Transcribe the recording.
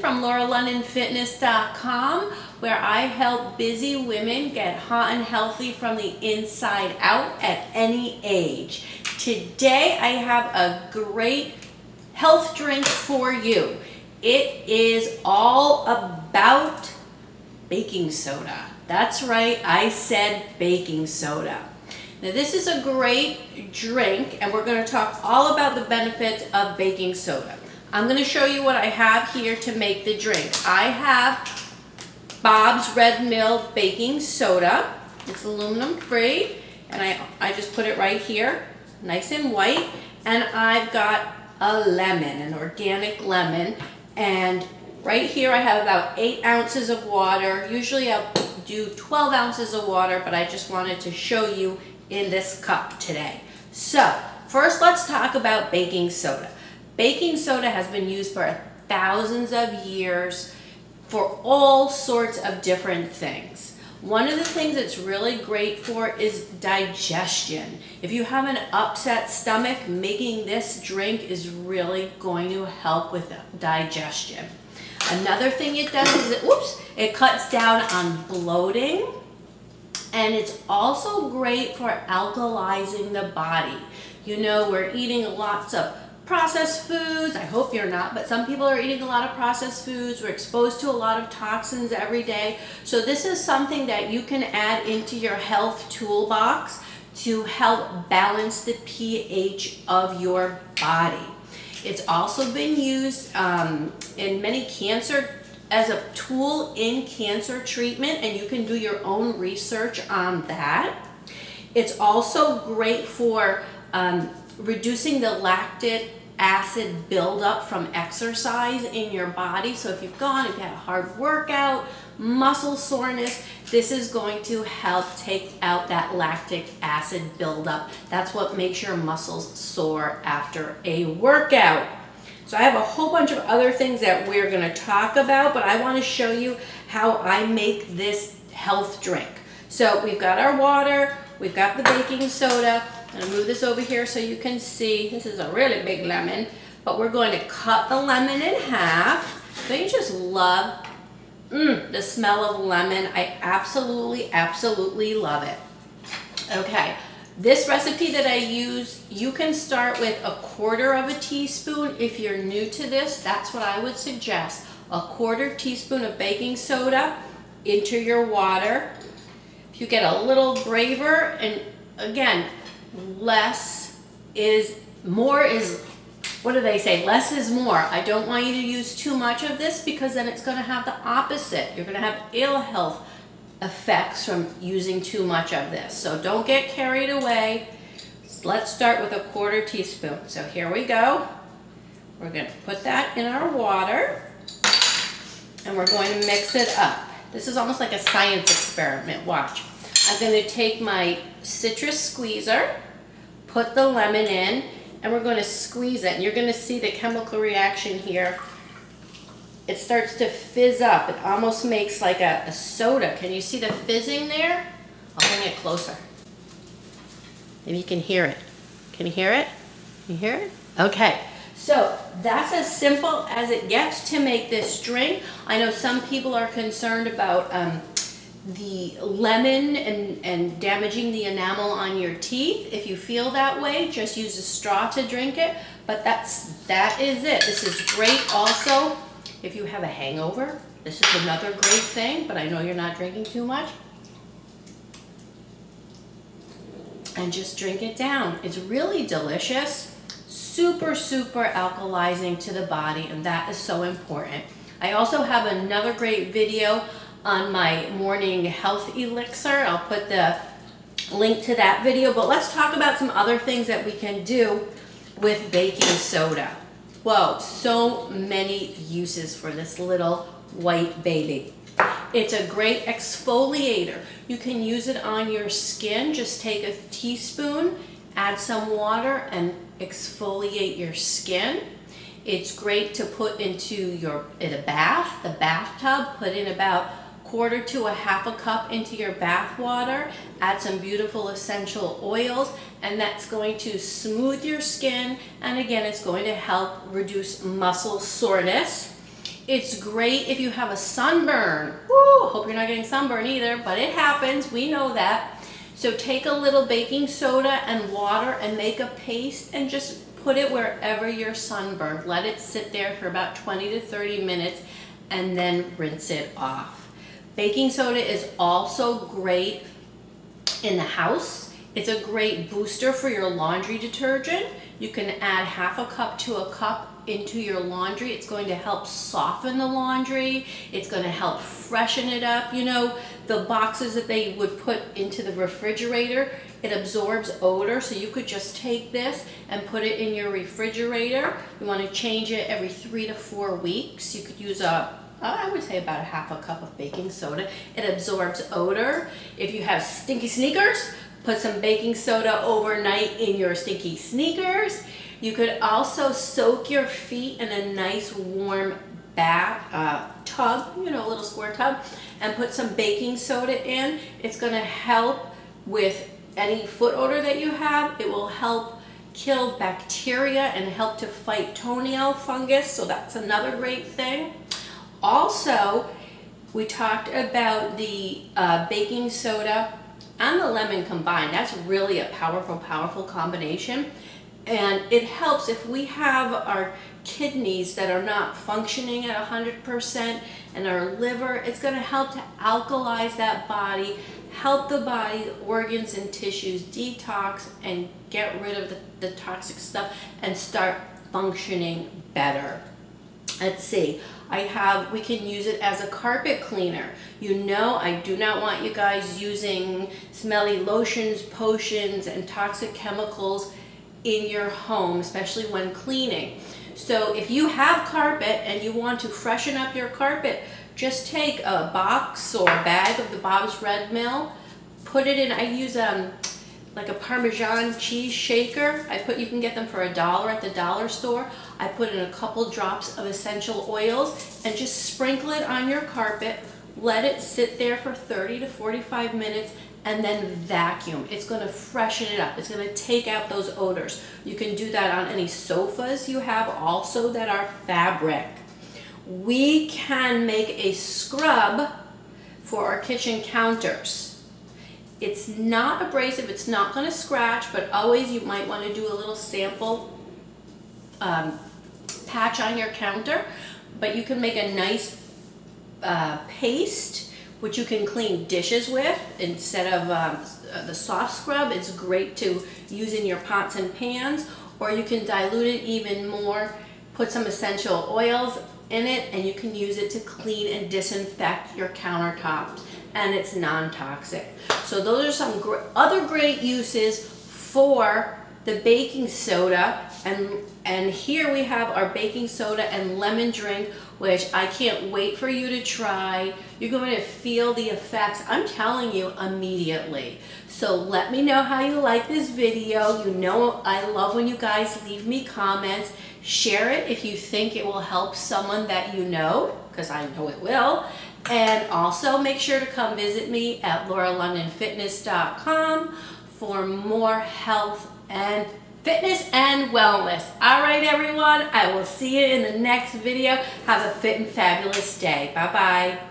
from LauraLondonFitness.com, where I help busy women get hot and healthy from the inside out at any age. Today I have a great health drink for you. It is all about baking soda. That's right, I said baking soda. Now this is a great drink and we're going to talk all about the benefits of baking soda. I'm going to show you what I have here to make the drink. I have Bob's Red Mill baking soda. It's aluminum free and I just put it right here, nice and white. And I've got a lemon, an organic lemon. And right here I have about 8 ounces of water. Usually I'll do 12 ounces of water, but I just wanted to show you in this cup today. So first let's talk about baking soda. Baking soda has been used for thousands of years for all sorts of different things. One of the things it's really great for is digestion. If you have an upset stomach, making this drink is really going to help with digestion. Another thing it does is it cuts down on bloating. And it's also great for alkalizing the body. You know, we're eating lots of processed foods. I hope you're not, but some people are eating a lot of processed foods. We're exposed to a lot of toxins every day. So this is something that you can add into your health toolbox to help balance the pH of your body. It's also been used in many cancer as a tool in cancer treatment, and you can do your own research on that. It's also great for reducing the lactic acid buildup from exercise in your body. So if you've had a hard workout, muscle soreness, this is going to help take out that lactic acid buildup. That's what makes your muscles sore after a workout. So I have a whole bunch of other things that we're going to talk about, but I want to show you how I make this health drink. So we've got our water, we've got the baking soda. I'm going to move this over here so you can see. This is a really big lemon, but we're going to cut the lemon in half. Don't you just love the smell of lemon? I absolutely love it. Okay. This recipe that I use, you can start with 1/4 teaspoon. If you're new to this, that's what I would suggest. 1/4 teaspoon of baking soda into your water. If you get a little braver, and again, less is more is, what do they say? Less is more. I don't want you to use too much of this because then it's going to have the opposite. You're going to have ill health effects from using too much of this. So don't get carried away. Let's start with 1/4 teaspoon. So here we go. We're going to put that in our water and we're going to mix it up. This is almost like a science experiment. Watch. I'm going to take my citrus squeezer, put the lemon in, and we're going to squeeze it. And you're going to see the chemical reaction here. It starts to fizz up. It almost makes like a soda. Can you see the fizzing there? I'll bring it closer. Maybe you can hear it. Can you hear it? Can you hear it? Okay. So that's as simple as it gets to make this drink. I know some people are concerned about the lemon and damaging the enamel on your teeth. If you feel that way, just use a straw to drink it. But that is it. This is great also if you have a hangover. This is another great thing, but I know you're not drinking too much. And just drink it down. It's really delicious, super alkalizing to the body, and that is so important. I also have another great video on my morning health elixir. I'll put the link to that video, but let's talk about some other things that we can do with baking soda. Whoa, so many uses for this little white baby. It's a great exfoliator. You can use it on your skin. Just take a teaspoon, add some water, and exfoliate your skin. It's great to put into the bathtub. Put in about 1/4 to 1/2 cup into your bath water. Add some beautiful essential oils, and that's going to smooth your skin. And again, it's going to help reduce muscle soreness. It's great if you have a sunburn. Woo, hope you're not getting sunburn either, but it happens, we know that. So take a little baking soda and water and make a paste and just put it wherever you're sunburned. Let it sit there for about 20 to 30 minutes and then rinse it off. Baking soda is also great in the house. It's a great booster for your laundry detergent. You can add half a cup to a cup into your laundry. It's going to help soften the laundry. It's going to help freshen it up. You know, the boxes that they would put into the refrigerator, it absorbs odor, so you could just take this and put it in your refrigerator. You want to change it every 3 to 4 weeks. You could use I would say about a half a cup of baking soda. It absorbs odor. If you have stinky sneakers, put some baking soda overnight in your stinky sneakers. You could also soak your feet in a nice warm bath tub, you know, a little square tub, and put some baking soda in. It's going to help with any foot odor that you have. It will help kill bacteria and help to fight toenail fungus, so that's another great thing. Also, we talked about the baking soda and the lemon combined. That's really a powerful combination. And it helps if we have our kidneys that are not functioning at 100% and our liver. It's going to help to alkalize that body, help the body, the organs and tissues detox and get rid of the toxic stuff and start functioning better. Let's see, we can use it as a carpet cleaner. You know, I do not want you guys using smelly lotions, potions, and toxic chemicals in your home, especially when cleaning. So if you have carpet and you want to freshen up your carpet, just take a box or a bag of the Bob's Red Mill, put it in. I use like a Parmesan cheese shaker. You can get them for $1 at the dollar store. I put in a couple drops of essential oils and just sprinkle it on your carpet. Let it sit there for 30 to 45 minutes and then vacuum. It's going to freshen it up. It's going to take out those odors. You can do that on any sofas you have also that are fabric. We can make a scrub for our kitchen counters. It's not abrasive, it's not going to scratch, but always you might want to do a little sample patch on your counter. But you can make a nice paste which you can clean dishes with instead of the soft scrub. It's great to use in your pots and pans, or you can dilute it even more, put some essential oils in it, and you can use it to clean and disinfect your countertops, and it's non-toxic. So those are some other great uses for the baking soda, and here we have our baking soda and lemon drink, which I can't wait for you to try. You're going to feel the effects, I'm telling you, immediately. So let me know how you like this video. You know I love when you guys leave me comments. Share it if you think it will help someone that you know, because I know it will. And also make sure to come visit me at lauralondonfitness.com for more health and fitness and wellness. All right, everyone, I will see you in the next video. Have a fit and fabulous day. Bye-bye.